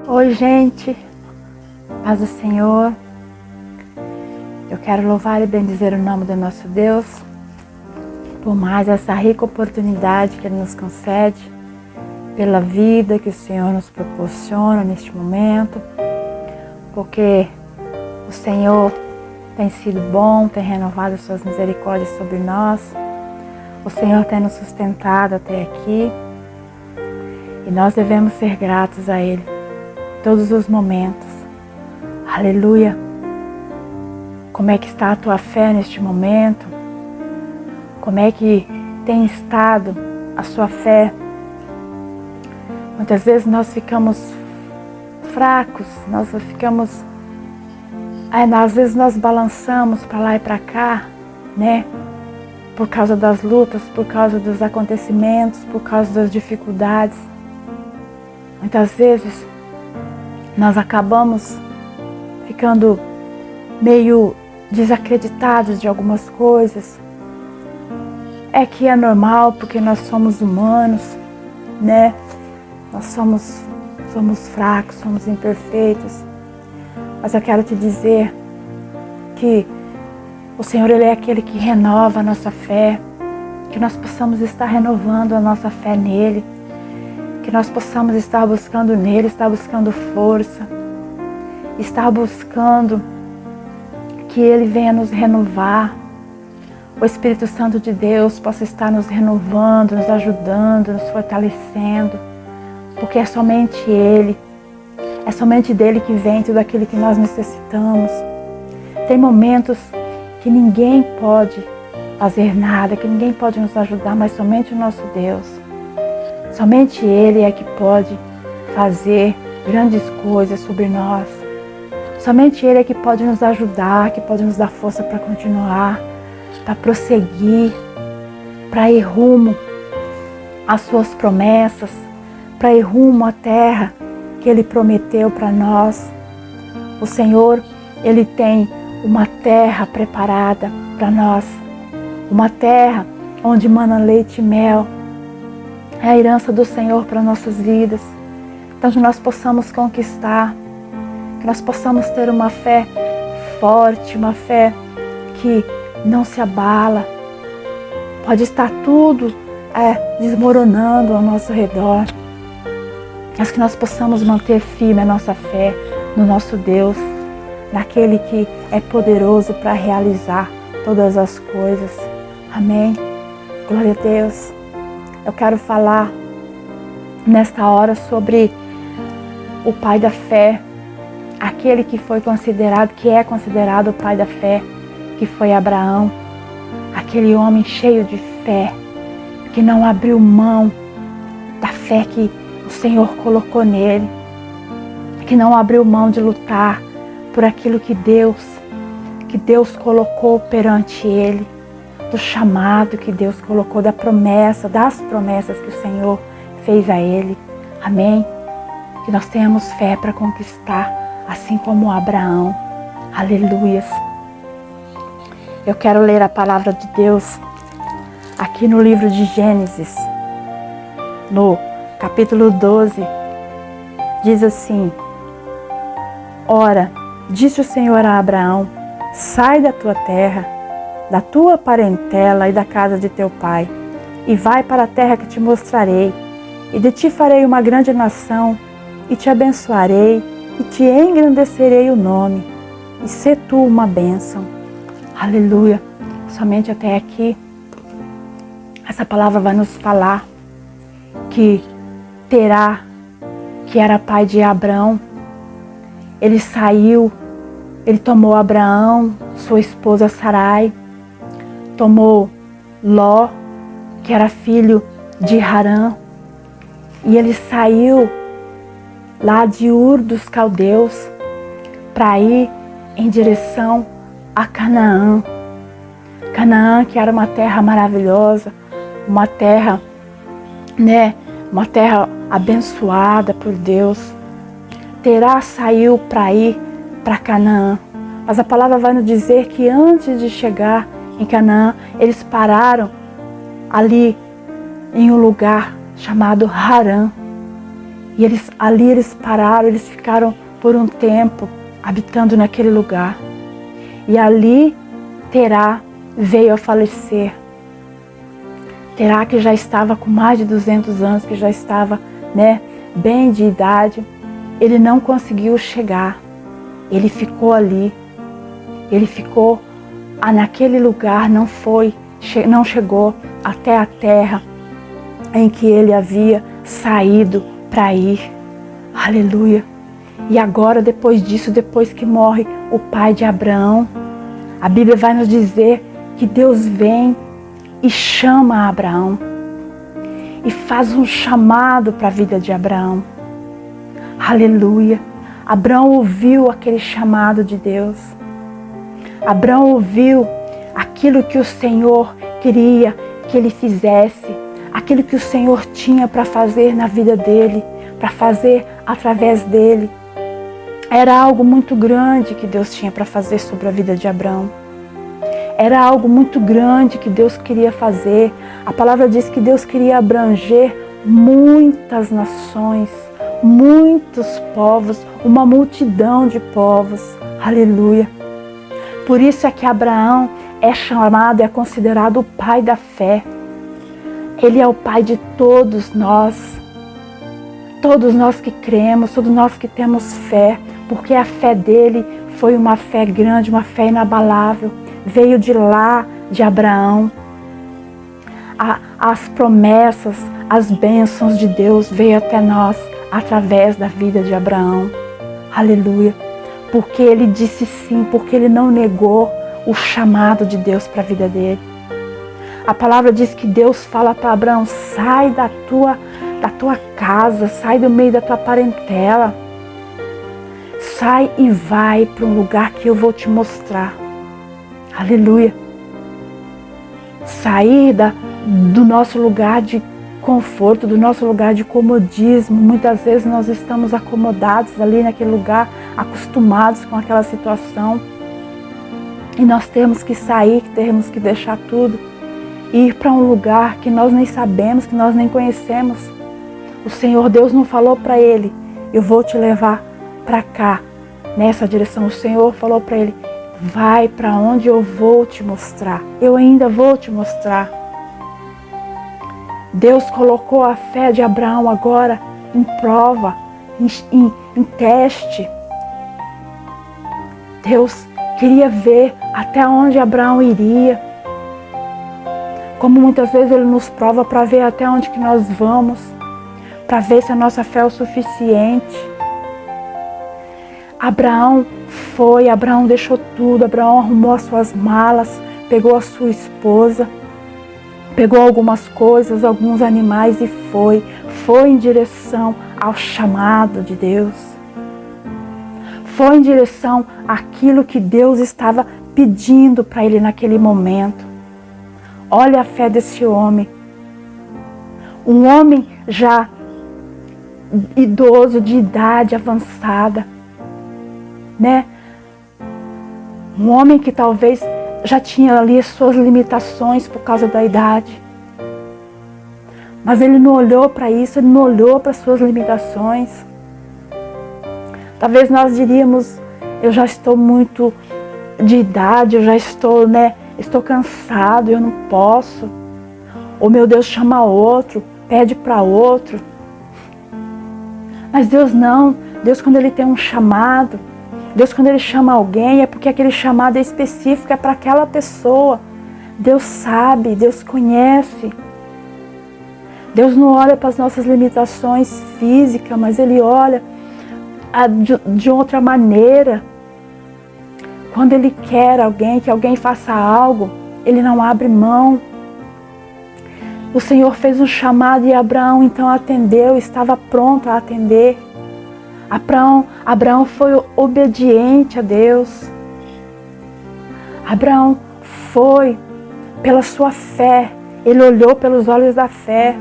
Oi, gente, paz do Senhor. Eu quero louvar e bendizer o nome do nosso Deus por mais essa rica oportunidade que Ele nos concede, pela vida que o Senhor nos proporciona neste momento, porque o Senhor tem sido bom, tem renovado suas misericórdias sobre nós. O Senhor tem nos sustentado até aqui e nós devemos ser gratos a Ele todos os momentos. Aleluia! Como é que está a tua fé neste momento? Como é que tem estado a sua fé? Muitas vezes nós ficamos fracos, às vezes nós balançamos para lá e para cá, né? Por causa das lutas, por causa dos acontecimentos, por causa das dificuldades. Muitas vezes nós acabamos ficando meio desacreditados de algumas coisas. É que é normal, porque nós somos humanos, né? Nós somos fracos, somos imperfeitos. Mas eu quero te dizer que o Senhor, Ele é aquele que renova a nossa fé, que nós possamos estar renovando a nossa fé nele, que nós possamos estar buscando nele, estar buscando força, estar buscando que Ele venha nos renovar. O Espírito Santo de Deus possa estar nos renovando, nos ajudando, nos fortalecendo, porque é somente Ele, é somente dele que vem tudo aquilo que nós necessitamos. Tem momentos que ninguém pode fazer nada, que ninguém pode nos ajudar, mas somente o nosso Deus. Somente Ele é que pode fazer grandes coisas sobre nós. Somente Ele é que pode nos ajudar, que pode nos dar força para continuar, para prosseguir, para ir rumo às suas promessas, para ir rumo à terra que Ele prometeu para nós. O Senhor, Ele tem uma terra preparada para nós, uma terra onde mana leite e mel. É a herança do Senhor para nossas vidas. Então que nós possamos conquistar, que nós possamos ter uma fé forte, uma fé que não se abala. Pode estar tudo desmoronando ao nosso redor, mas que nós possamos manter firme a nossa fé no nosso Deus, naquele que é poderoso para realizar todas as coisas. Amém? Glória a Deus. Eu quero falar nesta hora sobre o pai da fé, aquele que é considerado o pai da fé, que foi Abraão, aquele homem cheio de fé, que não abriu mão da fé que o Senhor colocou nele, que não abriu mão de lutar por aquilo que Deus colocou perante ele, do chamado que Deus colocou, das promessas que o Senhor fez a ele. Amém? Que nós tenhamos fé para conquistar, assim como Abraão. Aleluias. Eu quero ler a palavra de Deus aqui no livro de Gênesis, no capítulo 12, diz assim: Ora, disse o Senhor a Abraão, sai da tua terra, da tua parentela e da casa de teu pai, e vai para a terra que te mostrarei, e de ti farei uma grande nação, e te abençoarei, e te engrandecerei o nome, e sê tu uma bênção. Aleluia! Somente até aqui, essa palavra vai nos falar que Terá, que era pai de Abrão, ele tomou Abraão, sua esposa Sarai, tomou Ló, que era filho de Harã, e ele saiu lá de Ur dos Caldeus para ir em direção a Canaã. Canaã, que era uma terra maravilhosa, uma terra, uma terra abençoada por Deus. Terá saiu para ir para Canaã. Mas a palavra vai nos dizer que antes de chegar em Canaã, eles pararam ali em um lugar chamado Harã. E ali eles pararam, eles ficaram por um tempo habitando naquele lugar. E ali Terá veio a falecer. Terá, que já estava com mais de 200 anos, que já estava, bem de idade, ele não conseguiu chegar. Ele ficou ali. Ele ficou naquele lugar, não chegou até a terra em que ele havia saído para ir. Aleluia. E agora, depois disso, depois que morre o pai de Abraão, a Bíblia vai nos dizer que Deus vem e chama Abraão e faz um chamado para a vida de Abraão. Aleluia. Abraão ouviu aquele chamado de Deus. Abraão ouviu aquilo que o Senhor queria que ele fizesse, aquilo que o Senhor tinha para fazer na vida dele, para fazer através dele. Era algo muito grande que Deus tinha para fazer sobre a vida de Abraão. Era algo muito grande que Deus queria fazer. A palavra diz que Deus queria abranger muitas nações, muitos povos, uma multidão de povos. Aleluia. Por isso é que Abraão é chamado, é considerado o pai da fé. Ele é o pai de todos nós que cremos, todos nós que temos fé, porque a fé dele foi uma fé grande, uma fé inabalável. Veio de lá, de Abraão. As promessas, as bênçãos de Deus veio até nós através da vida de Abraão. Aleluia. Porque ele disse sim, porque ele não negou o chamado de Deus para a vida dele. A palavra diz que Deus fala para Abraão: sai da tua casa, sai do meio da tua parentela. Sai e vai para um lugar que eu vou te mostrar. Aleluia. Sair do nosso lugar de conforto, do nosso lugar de comodismo. Muitas vezes nós estamos acomodados ali naquele lugar, acostumados com aquela situação. E nós temos que sair, temos que deixar tudo e ir para um lugar que nós nem sabemos, que nós nem conhecemos. O Senhor Deus não falou para ele: eu vou te levar para cá, nessa direção. O Senhor falou para ele: vai para onde eu vou te mostrar. Eu ainda vou te mostrar. Deus colocou a fé de Abraão agora em prova, em teste. Deus queria ver até onde Abraão iria. Como muitas vezes Ele nos prova para ver até onde que nós vamos, para ver se a nossa fé é o suficiente. Abraão deixou tudo, Abraão arrumou as suas malas, pegou a sua esposa, pegou algumas coisas, alguns animais e foi em direção ao chamado de Deus. Foi em direção àquilo que Deus estava pedindo para ele naquele momento. Olha a fé desse homem. Um homem já idoso, de idade avançada, Um homem que talvez já tinha ali as suas limitações por causa da idade. Mas ele não olhou para isso, ele não olhou para as suas limitações. Talvez nós diríamos: eu já estou muito de idade, eu já estou, estou cansado, eu não posso. Ou meu Deus, chama outro, pede para outro. Mas Deus não. Deus, quando Ele tem um chamado, Deus, quando Ele chama alguém, é porque aquele chamado é específico, é para aquela pessoa. Deus sabe, Deus conhece. Deus não olha para as nossas limitações físicas, mas Ele olha de outra maneira. Quando Ele quer alguém, que alguém faça algo, Ele não abre mão. O Senhor fez um chamado e Abraão então atendeu, estava pronto a atender. Abraão foi obediente a Deus. Abraão foi pela sua fé. Ele olhou pelos olhos da fé.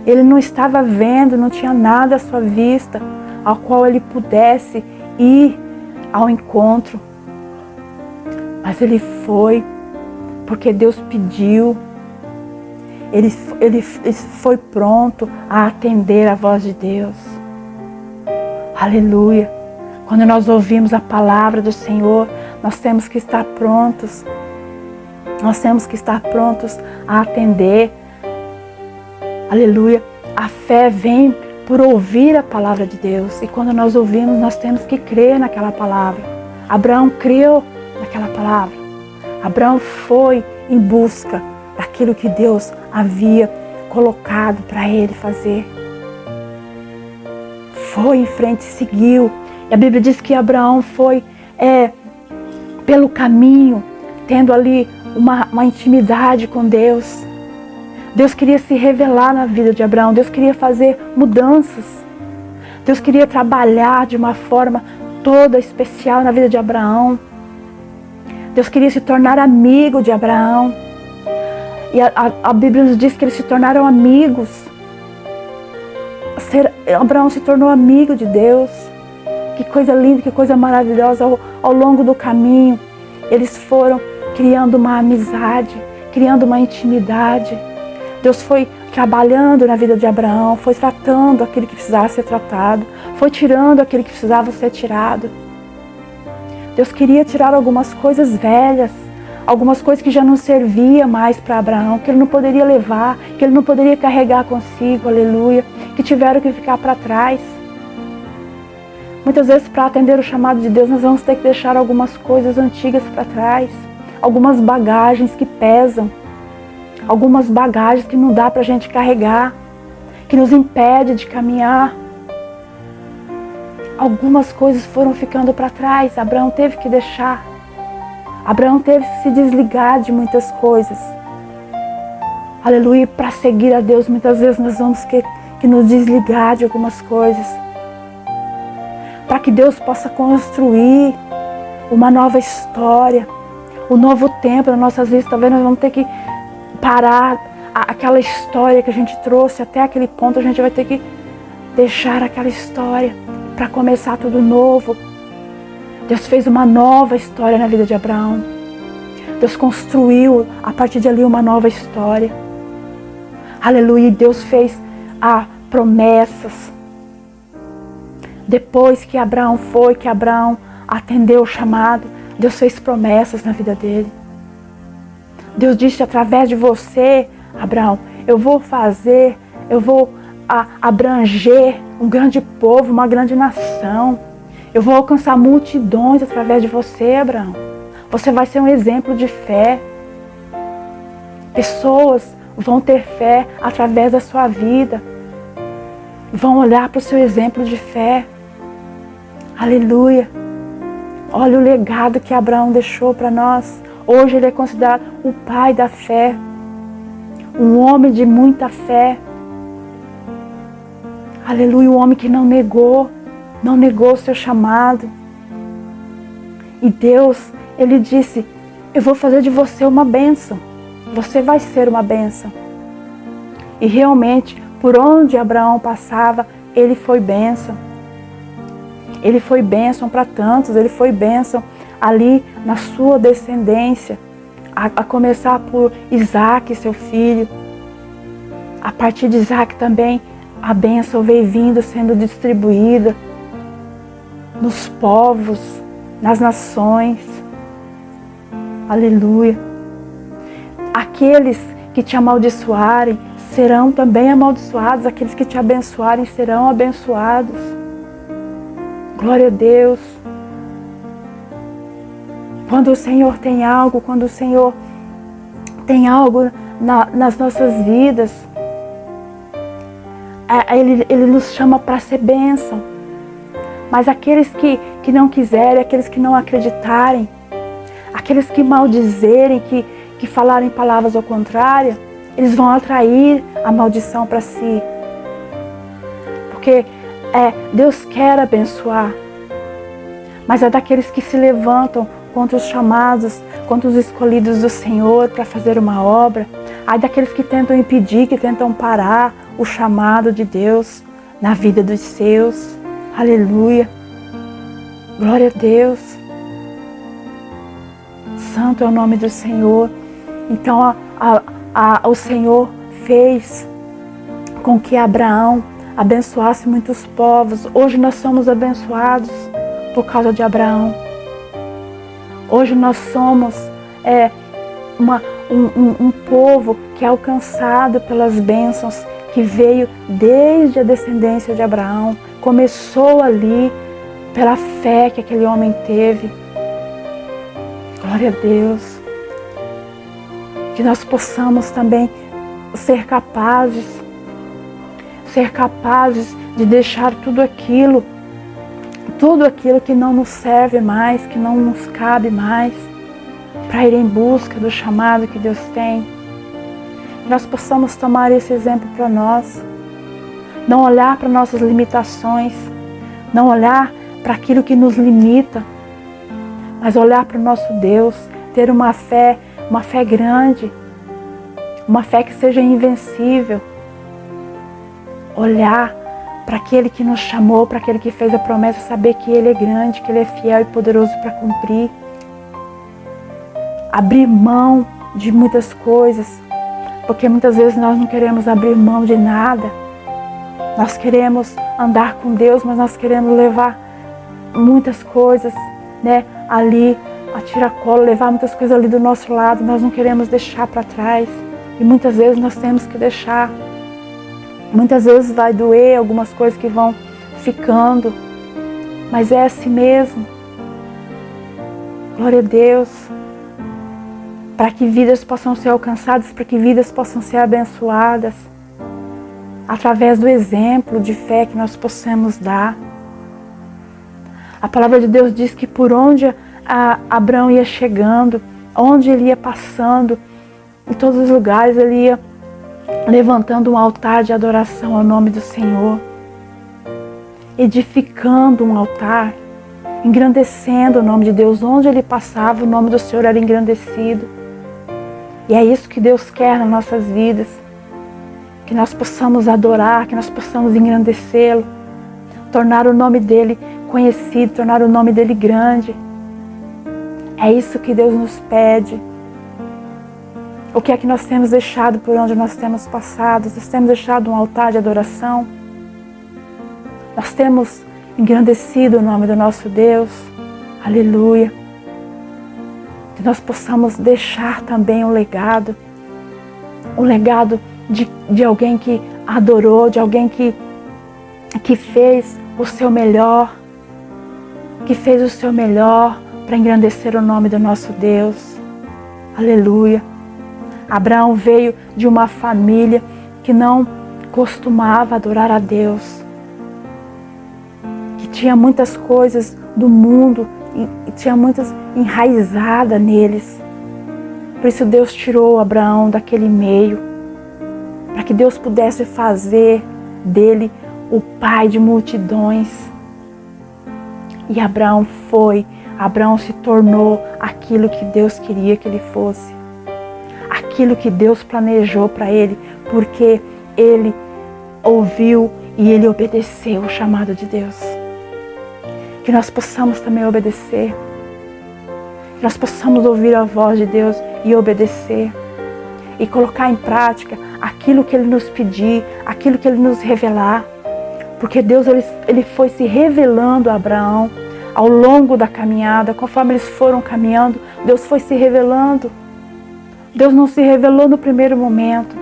Ele não estava vendo, não tinha nada à sua vista ao qual ele pudesse ir ao encontro. Mas ele foi porque Deus pediu. Ele foi pronto a atender a voz de Deus. Aleluia. Quando nós ouvimos a palavra do Senhor, nós temos que estar prontos. Nós temos que estar prontos a atender. Aleluia. A fé vem por ouvir a palavra de Deus. E quando nós ouvimos, nós temos que crer naquela palavra. Abraão creu naquela palavra. Abraão foi em busca daquilo que Deus havia colocado para ele fazer. Foi em frente, seguiu. E a Bíblia diz que Abraão foi pelo caminho, tendo ali uma intimidade com Deus. Deus queria se revelar na vida de Abraão. Deus queria fazer mudanças. Deus queria trabalhar de uma forma toda especial na vida de Abraão. Deus queria se tornar amigo de Abraão. E a Bíblia nos diz que eles se tornaram amigos. Abraão se tornou amigo de Deus. Que coisa linda, que coisa maravilhosa. Ao longo do caminho, eles foram criando uma amizade, criando uma intimidade. Deus foi trabalhando na vida de Abraão, foi tratando aquilo que precisava ser tratado, foi tirando aquilo que precisava ser tirado. Deus queria tirar algumas coisas velhas, algumas coisas que já não serviam mais para Abraão, que ele não poderia levar, que ele não poderia carregar consigo, aleluia, que tiveram que ficar para trás. Muitas vezes, para atender o chamado de Deus, nós vamos ter que deixar algumas coisas antigas para trás, algumas bagagens que pesam, algumas bagagens que não dá para a gente carregar, que nos impede de caminhar. Algumas coisas foram ficando para trás, Abraão teve que deixar. Abraão teve que se desligar de muitas coisas. Aleluia, para seguir a Deus, muitas vezes nós vamos que nos desligar de algumas coisas. Para que Deus possa construir uma nova história, um novo tempo nas nossas vidas. Talvez nós vamos ter que parar aquela história que a gente trouxe até aquele ponto. A gente vai ter que deixar aquela história para começar tudo novo. Deus fez uma nova história na vida de Abraão. Deus construiu a partir de ali uma nova história. Aleluia. E Deus fez promessas. Depois que Abraão atendeu o chamado, Deus fez promessas na vida dele. Deus disse: através de você, Abraão, eu vou abranger um grande povo, uma grande nação. Eu vou alcançar multidões através de você, Abraão. Você vai ser um exemplo de fé. Pessoas vão ter fé através da sua vida. Vão olhar para o seu exemplo de fé. Aleluia. Olha o legado que Abraão deixou para nós. Hoje ele é considerado o pai da fé. Um homem de muita fé. Aleluia, um homem que não negou o seu chamado. E Deus, ele disse: eu vou fazer de você uma bênção. Você vai ser uma bênção. E realmente, por onde Abraão passava, ele foi bênção. Ele foi bênção para tantos, ele foi bênção ali na sua descendência, a começar por Isaac, seu filho. A partir de Isaac também, a bênção veio vindo, sendo distribuída nos povos, nas nações. Aleluia. Aqueles que te amaldiçoarem serão também amaldiçoados, aqueles que te abençoarem serão abençoados. Glória a Deus. Quando o Senhor tem algo, nas nossas vidas, Ele nos chama para ser bênção. Mas aqueles que não quiserem, aqueles que não acreditarem, aqueles que maldizerem, que falarem palavras ao contrário, eles vão atrair a maldição para si. Porque Deus quer abençoar, mas é daqueles que se levantam contra os chamados, contra os escolhidos do Senhor para fazer uma obra. Há daqueles que tentam impedir, que tentam parar o chamado de Deus na vida dos seus. Aleluia. Glória a Deus. Santo é o nome do Senhor. Então o Senhor fez com que Abraão abençoasse muitos povos. Hoje nós somos abençoados por causa de Abraão. Hoje nós somos um povo que é alcançado pelas bênçãos, que veio desde a descendência de Abraão. Começou ali pela fé que aquele homem teve. Glória a Deus. Que nós possamos também ser capazes de deixar tudo aquilo que não nos serve mais, que não nos cabe mais, para ir em busca do chamado que Deus tem. Que nós possamos tomar esse exemplo para nós. Não olhar para nossas limitações, não olhar para aquilo que nos limita, mas olhar para o nosso Deus, ter uma fé grande, uma fé que seja invencível. Olhar para aquele que nos chamou, para aquele que fez a promessa, saber que Ele é grande, que Ele é fiel e poderoso para cumprir. Abrir mão de muitas coisas, porque muitas vezes nós não queremos abrir mão de nada. Nós queremos andar com Deus, mas nós queremos levar muitas coisas, ali a tiracolo, levar muitas coisas ali do nosso lado. Nós não queremos deixar para trás. E muitas vezes nós temos que deixar. Muitas vezes vai doer algumas coisas que vão ficando, mas é assim mesmo. Glória a Deus. Para que vidas possam ser alcançadas, para que vidas possam ser abençoadas, através do exemplo de fé que nós possamos dar. A palavra de Deus diz que por onde Abraão ia chegando, onde ele ia passando, em todos os lugares ele ia levantando um altar de adoração ao nome do Senhor, edificando um altar, engrandecendo o nome de Deus. Onde ele passava, o nome do Senhor era engrandecido. E é isso que Deus quer nas nossas vidas, que nós possamos adorar, que nós possamos engrandecê-lo, tornar o nome dele conhecido, tornar o nome dele grande. É isso que Deus nos pede. O que é que nós temos deixado por onde nós temos passado? Nós temos deixado um altar de adoração? Nós temos engrandecido o nome do nosso Deus? Aleluia! Que nós possamos deixar também um legado de alguém que adorou, de alguém que fez o seu melhor, para engrandecer o nome do nosso Deus. Aleluia! Abraão veio de uma família que não costumava adorar a Deus, que tinha muitas coisas do mundo e tinha muitas enraizadas neles. Por isso Deus tirou Abraão daquele meio, para que Deus pudesse fazer dele o pai de multidões. E Abraão se tornou aquilo que Deus queria que ele fosse. Aquilo que Deus planejou para ele, porque ele ouviu e ele obedeceu o chamado de Deus. Que nós possamos também obedecer. Que nós possamos ouvir a voz de Deus e obedecer. E colocar em prática aquilo que Ele nos pedir, aquilo que Ele nos revelar. Porque Deus ele foi se revelando a Abraão ao longo da caminhada. Conforme eles foram caminhando, Deus foi se revelando. Deus não se revelou no primeiro momento.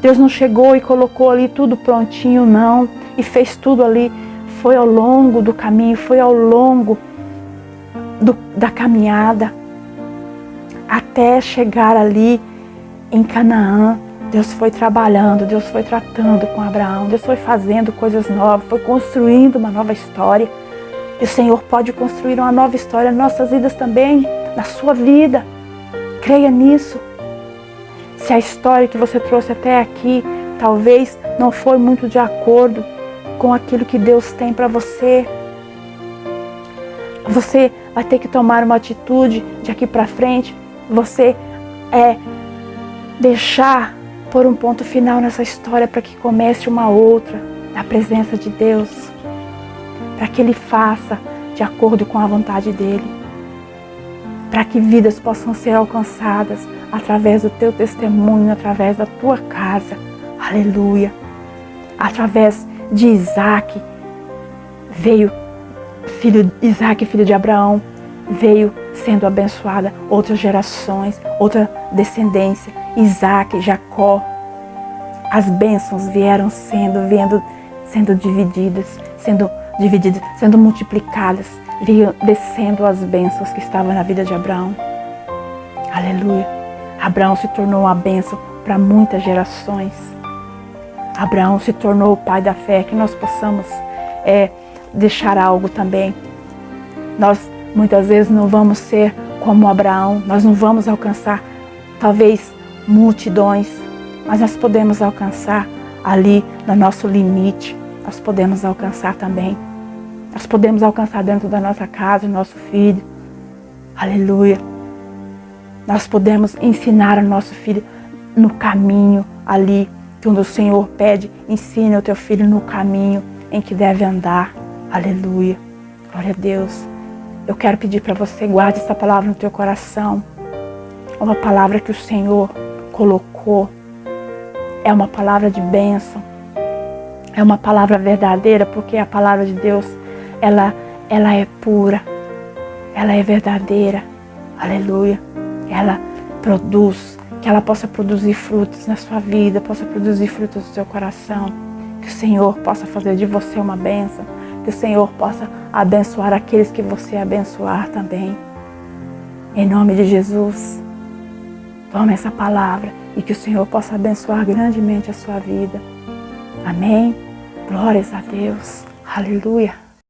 Deus não chegou e colocou ali tudo prontinho, não. E fez tudo ali. Foi ao longo do caminho, foi ao longo da caminhada. Até chegar ali em Canaã. Deus foi trabalhando, Deus foi tratando com Abraão. Deus foi fazendo coisas novas, foi construindo uma nova história. E o Senhor pode construir uma nova história nas nossas vidas também, na sua vida. Creia nisso. Se a história que você trouxe até aqui talvez não foi muito de acordo com aquilo que Deus tem para você, você vai ter que tomar uma atitude de aqui para frente. Você deixar pôr um ponto final nessa história para que comece uma outra na presença de Deus, para que Ele faça de acordo com a vontade dEle, para que vidas possam ser alcançadas através do teu testemunho, através da tua casa. Aleluia, através de Isaac, Isaac, filho de Abraão, veio sendo abençoada outras gerações, outra descendência, Isaac, Jacó. As bênçãos vieram sendo divididas, sendo multiplicadas, veio descendo as bênçãos que estavam na vida de Abraão. Aleluia. Abraão se tornou uma bênção para muitas gerações. Abraão se tornou o pai da fé, que nós possamos deixar algo também. Nós muitas vezes não vamos ser como Abraão, nós não vamos alcançar talvez multidões, mas nós podemos alcançar ali no nosso limite, nós podemos alcançar também. Nós podemos alcançar dentro da nossa casa, o nosso filho. Aleluia. Nós podemos ensinar o nosso filho no caminho ali, quando o Senhor pede, ensina o teu filho no caminho em que deve andar. Aleluia. Glória a Deus. Eu quero pedir para você, guarde essa palavra no teu coração. É uma palavra que o Senhor colocou. É uma palavra de bênção. É uma palavra verdadeira, porque a palavra de Deus, ela é pura. Ela é verdadeira. Aleluia. Ela produz, que ela possa produzir frutos na sua vida, possa produzir frutos no seu coração. Que o Senhor possa fazer de você uma bênção. Que o Senhor possa abençoar aqueles que você abençoar também. Em nome de Jesus, tome essa palavra e que o Senhor possa abençoar grandemente a sua vida. Amém? Glórias a Deus. Aleluia.